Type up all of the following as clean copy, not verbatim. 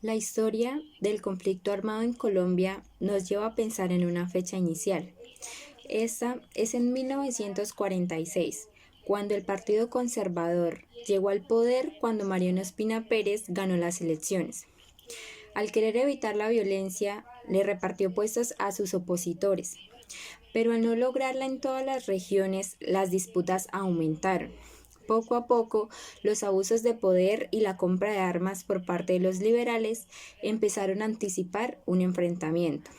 La historia del conflicto armado en Colombia nos lleva a pensar en una fecha inicial. Esta es en 1946, cuando el Partido Conservador llegó al poder cuando Mariano Espina Pérez ganó las elecciones. Al querer evitar la violencia, le repartió puestos a sus opositores, pero al no lograrla en todas las regiones, las disputas aumentaron. Poco a poco, los abusos de poder y la compra de armas por parte de los liberales empezaron a anticipar un enfrentamiento.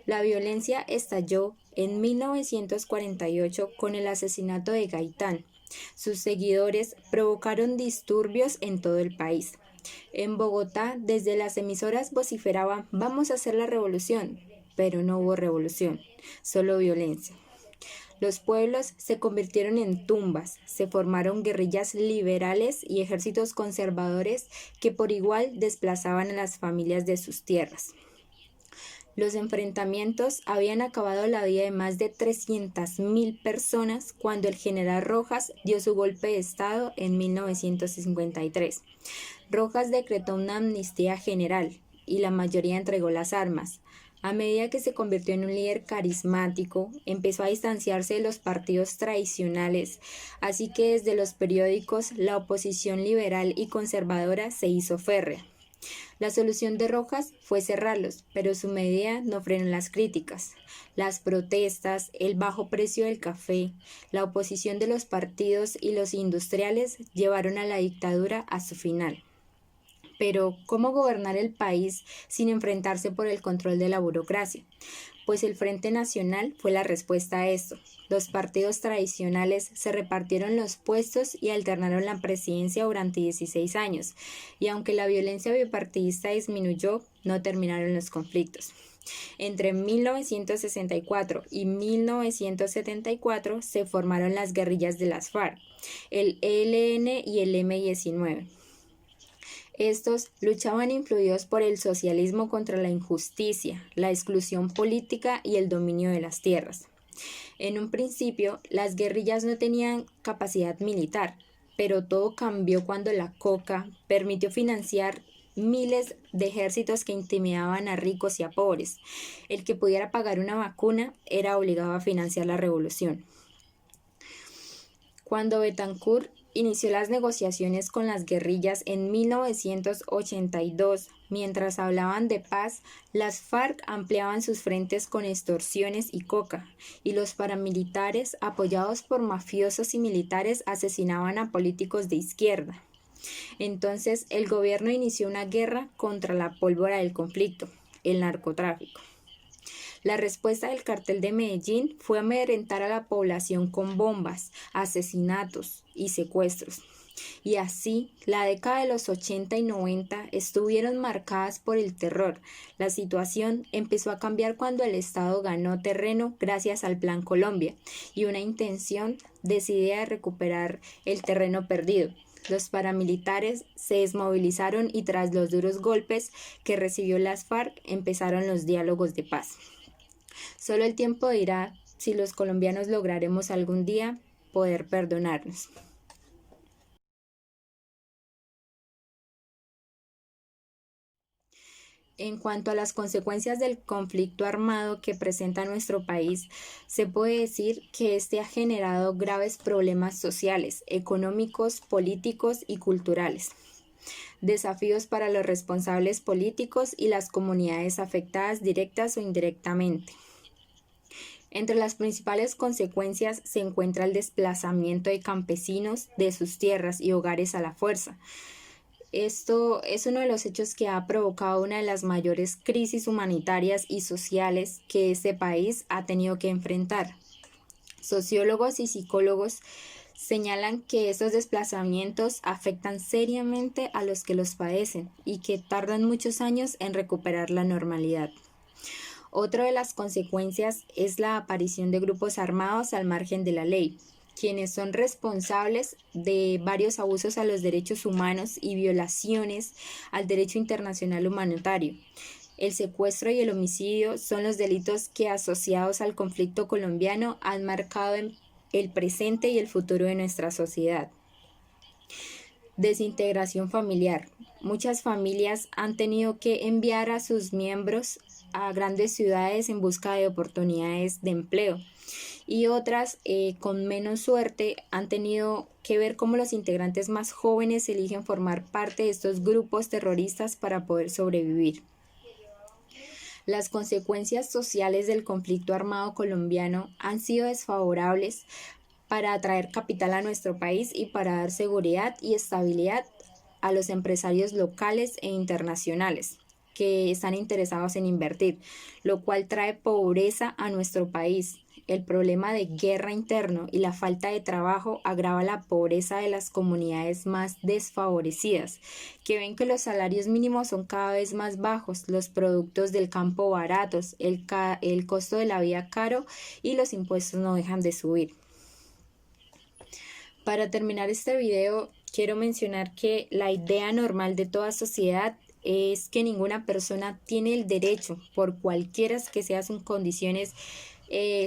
La violencia estalló en 1948 con el asesinato de Gaitán. Sus seguidores provocaron disturbios en todo el país. En Bogotá, desde las emisoras vociferaban "Vamos a hacer la revolución", pero no hubo revolución, solo violencia. Los pueblos se convirtieron en tumbas, se formaron guerrillas liberales y ejércitos conservadores que por igual desplazaban a las familias de sus tierras. Los enfrentamientos habían acabado la vida de más de 300.000 personas cuando el general Rojas dio su golpe de Estado en 1953. Rojas decretó una amnistía general y la mayoría entregó las armas. A medida que se convirtió en un líder carismático, empezó a distanciarse de los partidos tradicionales, así que desde los periódicos la oposición liberal y conservadora se hizo férrea. La solución de Rojas fue cerrarlos, pero su medida no frenó las críticas. Las protestas, el bajo precio del café, la oposición de los partidos y los industriales llevaron a la dictadura a su final. Pero, ¿cómo gobernar el país sin enfrentarse por el control de la burocracia? Pues el Frente Nacional fue la respuesta a esto. Los partidos tradicionales se repartieron los puestos y alternaron la presidencia durante 16 años, y aunque la violencia bipartidista disminuyó, no terminaron los conflictos. Entre 1964 y 1974 se formaron las guerrillas de las FARC, el ELN y el M-19. Estos luchaban influidos por el socialismo contra la injusticia, la exclusión política y el dominio de las tierras. En un principio, las guerrillas no tenían capacidad militar, pero todo cambió cuando la coca permitió financiar miles de ejércitos que intimidaban a ricos y a pobres. El que pudiera pagar una vacuna era obligado a financiar la revolución. Cuando Betancourt inició las negociaciones con las guerrillas en 1982, mientras hablaban de paz, las FARC ampliaban sus frentes con extorsiones y coca, y los paramilitares, apoyados por mafiosos y militares, asesinaban a políticos de izquierda. Entonces, el gobierno inició una guerra contra la pólvora del conflicto, el narcotráfico. La respuesta del cartel de Medellín fue amedrentar a la población con bombas, asesinatos y secuestros. Y así, la década de los 80 y 90 estuvieron marcadas por el terror. La situación empezó a cambiar cuando el Estado ganó terreno gracias al Plan Colombia y una intención decidida de recuperar el terreno perdido. Los paramilitares se desmovilizaron y tras los duros golpes que recibió las FARC empezaron los diálogos de paz. Solo el tiempo dirá si los colombianos lograremos algún día poder perdonarnos. En cuanto a las consecuencias del conflicto armado que presenta nuestro país, se puede decir que este ha generado graves problemas sociales, económicos, políticos y culturales. Desafíos para los responsables políticos y las comunidades afectadas directas o indirectamente. Entre las principales consecuencias se encuentra el desplazamiento de campesinos de sus tierras y hogares a la fuerza. Esto es uno de los hechos que ha provocado una de las mayores crisis humanitarias y sociales que este país ha tenido que enfrentar. Sociólogos y psicólogos señalan que estos desplazamientos afectan seriamente a los que los padecen y que tardan muchos años en recuperar la normalidad. Otra de las consecuencias es la aparición de grupos armados al margen de la ley, quienes son responsables de varios abusos a los derechos humanos y violaciones al derecho internacional humanitario. El secuestro y el homicidio son los delitos que, asociados al conflicto colombiano, han marcado el presente y el futuro de nuestra sociedad. Desintegración familiar. Muchas familias han tenido que enviar a sus miembros a grandes ciudades en busca de oportunidades de empleo y otras con menos suerte han tenido que ver cómo los integrantes más jóvenes eligen formar parte de estos grupos terroristas para poder sobrevivir. Las consecuencias sociales del conflicto armado colombiano han sido desfavorables para atraer capital a nuestro país y para dar seguridad y estabilidad a los empresarios locales e internacionales que están interesados en invertir, lo cual trae pobreza a nuestro país. El problema de guerra interno y la falta de trabajo agrava la pobreza de las comunidades más desfavorecidas, que ven que los salarios mínimos son cada vez más bajos, los productos del campo baratos, el costo de la vida caro y los impuestos no dejan de subir. Para terminar este video, quiero mencionar que la idea normal de toda sociedad es que ninguna persona tiene el derecho, por cualquiera que sean sus condiciones,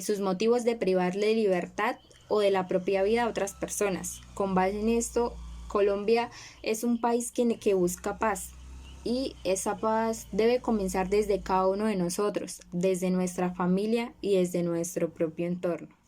sus motivos de privarle de libertad o de la propia vida a otras personas. Con base en esto, Colombia es un país que busca paz. Y esa paz debe comenzar desde cada uno de nosotros, desde nuestra familia y desde nuestro propio entorno.